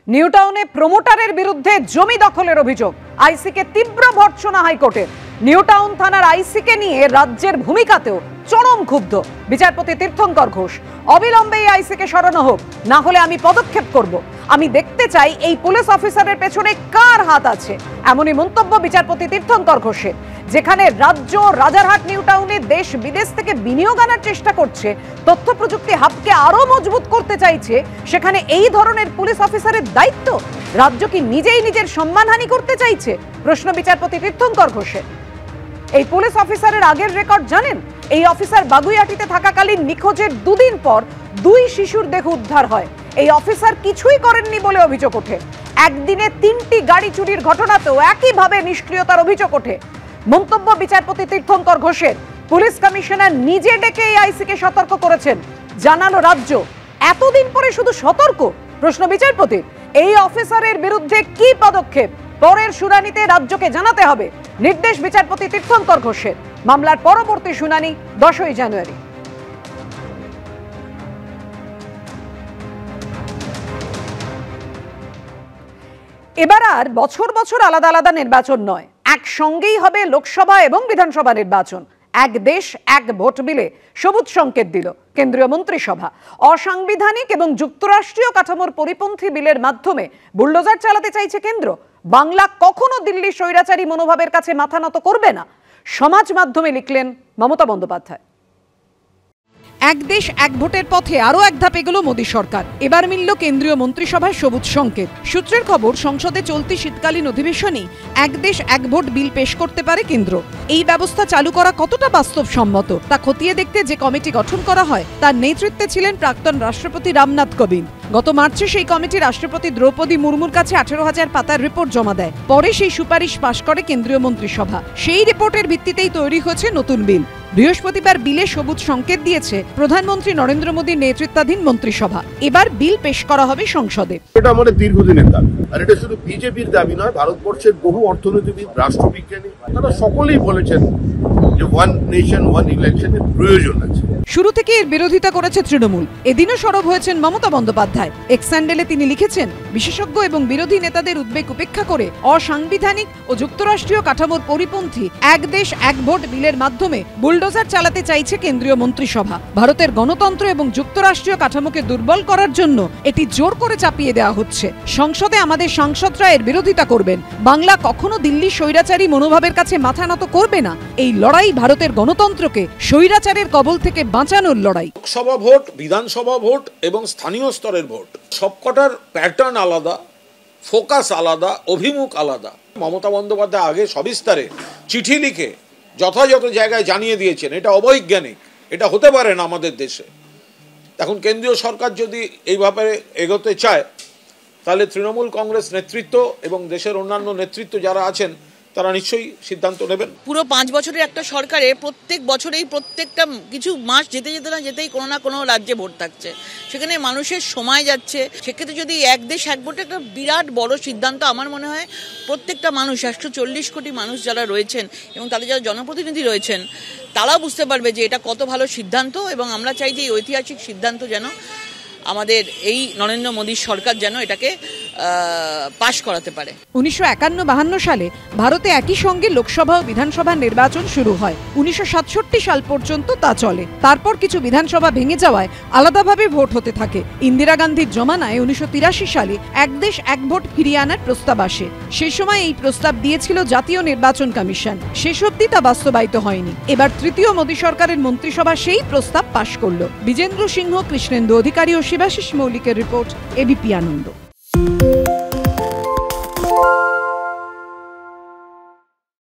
New টাউনে প্রমোটারের বিরুদ্ধে জমি দখলের অভিযোগ, আইসিকে তীব্র ভর্ৎসনা হাইকোর্টের। নিউ টাউন থানার আইসিকে নিয়ে রাজ্যের ভূমিকাতেও চরম ক্ষুব্ধ বিচারপতি তীর্থঙ্কর ঘোষ। অবিলম্বে এই আইসিকে সরানো হোক, না হলে আমি পদক্ষেপ করব। আমি দেখতে চাই এই পুলিশ অফিসারের পেছনে কার হাত আছে। এমনই মন্তব্য বিচারপতি তীর্থঙ্কর ঘোষের। যেখানে রাজ্য রাজারহাট নিউ টাউনে দেশ বিদেশ থেকে বিনিয়োগ আনার চেষ্টা করছে, তথ্য প্রযুক্তি হাবকে আরো মজবুত করতে চাইছে, সেখানে এই ধরনের পুলিশ অফিসারের দায়িত্ব। রাজ্য কি নিজেই নিজের সম্মানহানি করতে চাইছে? প্রশ্ন বিচারপতি তীর্থঙ্কর ঘোষের। এই পুলিশ অফিসারের আগের রেকর্ড জানেন? এই অফিসার বাগুইআটিতে থাকাকালীন নিখোঁজের দুদিন পর 2 শিশুর দেহ উদ্ধার হয়। এই অফিসার কিছুই করেননি বলে অভিযোগ ওঠে। একদিনে 3টি গাড়ি চুরির ঘটনাতেও একইভাবে নিষ্ক্রিয়তার অভিযোগ ওঠে। মন্তব্য বিচারপতি তীর্থঙ্কর ঘোষের। পুলিশ কমিশনার নিজে ডেকে এই আইসিকে সতর্ক করেছেন, জানালো রাজ্য। এতদিন পরে শুধু সতর্ক? প্রশ্ন বিচারপতির। এই অফিসারের বিরুদ্ধে কি পদক্ষেপ পরের শুনানিতে রাজ্যকে জানাতে হবে, নির্দেশ বিচারপতি তীর্থঙ্কর ঘোষের। মামলার পরবর্তী শুনানি 10ই জানুয়ারি। এবার আর বছর বছর আলাদা আলাদা নির্বাচন নয়, একসঙ্গেই হবে লোকসভা এবং বিধানসভা নির্বাচন। এক দেশ এক ভোট বিলে সবুজ সংকেত দিল কেন্দ্রীয় মন্ত্রিসভা। অসাংবিধানিক এবং যুক্তরাষ্ট্রীয় কাঠামোর পরিপন্থী বিলের মাধ্যমে বুলডোজার চালাতে চাইছে কেন্দ্র। বাংলা কখনো দিল্লি স্বৈরাচারী মনোভাবের কাছে মাথা নত করবে না, সমাজ মাধ্যমে লিখলেন মমতা বন্দ্যোপাধ্যায়। এক দেশ এক ভোটের পথে আরো এক ধাপ এগোলো মোদী সরকার। এবার মিলল কেন্দ্রীয় মন্ত্রিসভায় সবুজ সংকেত। সূত্রের খবর, সংসদে চলতি শীতকালীন অধিবেশনেই এক দেশ এক ভোট বিল পেশ করতে পারে কেন্দ্র। এই ব্যবস্থা চালু করা কতটা বাস্তবসম্মত তা খতিয়ে দেখতে যে কমিটি গঠন করা হয় তার নেতৃত্বে ছিলেন প্রাক্তন রাষ্ট্রপতি রামনাথ কোবিন্দ। গত মার্চে সেই কমিটি রাষ্ট্রপতি দ্রৌপদী মুর্মুর কাছে 18,000 পাতার রিপোর্ট জমা দেয়। পরে সেই সুপারিশ পাশ করে কেন্দ্রীয় মন্ত্রিসভা। সেই রিপোর্টের ভিত্তিতেই তৈরি হয়েছে নতুন বিল। বৃহস্পতিবার বিলে সবুজ সংকেত দিয়েছে প্রধানমন্ত্রী নরেন্দ্র মোদীর নেতৃত্বাধীন মন্ত্রিসভা। এবার বিল পেশ করা হবে সংসদে। এটা আমাদের দীর্ঘদিনের দাবি, আর এটা শুধু বিজেপির দাবি নয়, ভারতবর্ষের বহু অর্থনীতিবিদ, রাষ্ট্রবিজ্ঞানী তারা সকলেই বলেছেন যে ওয়ান নেশন ওয়ান ইলেকশনের প্রয়োজন আছে। শুরু থেকে এর বিরোধিতা করেছে তৃণমূল। এদিনও সরব হয়েছেন মমতা বন্দ্যোপাধ্যায়। এক্স হ্যান্ডেলে তিনি লিখেছেন, বিশেষজ্ঞ এবং বিরোধী নেতাদের উদ্বেগ উপেক্ষা করে অসাংবিধানিক ও যুক্তরাষ্ট্রীয় কাঠামোর পরিপন্থী এক দেশ এক ভোট বিলের মাধ্যমে বুলডোজার চালাতে চাইছে কেন্দ্রীয় মন্ত্রিসভা। ভারতের গণতন্ত্র এবং যুক্তরাষ্ট্রীয় কাঠামোকে দুর্বল করার জন্য এটি জোর করে চাপিয়ে দেওয়া হচ্ছে। সংসদে আমাদের সাংসদরা এর বিরোধিতা করবেন। বাংলা কখনো দিল্লি স্বৈরাচারী মনোভাবের কাছে মাথা নত করবে না। এই লড়াই ভারতের গণতন্ত্রকে স্বৈরাচারের কবল থেকে বাঁচানোর লড়াই। লোকসভা ভোট, বিধানসভা ভোট এবং স্থানীয় স্তরের ভোট সবকটার প্যাটার্ন আলাদা, ফোকাস আলাদা, অভিমুখ আলাদা। মমতা বন্দ্যোপাধ্যায় আগে সবিস্তারে চিঠি লিখে যথাযথ জায়গায় জানিয়ে দিয়েছেন এটা অবৈজ্ঞানিক, এটা হতে পারে না আমাদের দেশে। এখন কেন্দ্রীয় সরকার যদি এই ব্যাপারে এগোতে চায় তাহলে তৃণমূল কংগ্রেস নেতৃত্ব এবং দেশের অন্যান্য নেতৃত্ব যারা আছেন তারা নিশ্চয়ই সিদ্ধান্ত নেবেন। পুরো 5 বছরের একটা সরকারে প্রত্যেক বছরেই প্রত্যেকটা কিছু মাস যেতে যেতেই কোনো না কোনো রাজ্যে ভোট থাকছে, সেখানে মানুষের সময় যাচ্ছে। সেক্ষেত্রে যদি এক দেশ এক ভোটে একটা বিরাট বড় সিদ্ধান্ত, আমার মনে হয় প্রত্যেকটা মানুষ, 140 কোটি মানুষ যারা রয়েছেন এবং তাদের যারা জনপ্রতিনিধি রয়েছেন, তারাও বুঝতে পারবে যে এটা কত ভালো সিদ্ধান্ত। এবং আমরা চাই যে এই ঐতিহাসিক সিদ্ধান্ত যেন আমাদের এই নরেন্দ্র মোদীর সরকার যেন এটাকে পাশ করাতে পারে। 1951-52 সালে ভারতে একই সঙ্গে লোকসভা ও বিধানসভা নির্বাচন শুরু হয়। 1967 সাল পর্যন্ত তা চলে। তারপর কিছু বিধানসভা ভেঙে যাওয়ায় আলাদাভাবে ভোট হতে থাকে। ইন্দিরা গান্ধীর জমানায় 1983 সালে এক দেশ এক ভোট ফিরিয়ে আনার প্রস্তাব আসে। সেই সময় এই প্রস্তাব দিয়েছিল জাতীয় নির্বাচন কমিশন। শেষ অবধি তা বাস্তবায়িত হয়নি। এবার তৃতীয় মোদী সরকারের মন্ত্রিসভা সেই প্রস্তাব পাশ করল। বিজেন্দ্র সিংহ, কৃষ্ণেন্দু অধিকারী ও শিবাশিস মৌলিকের রিপোর্ট, এবিপি আনন্দ।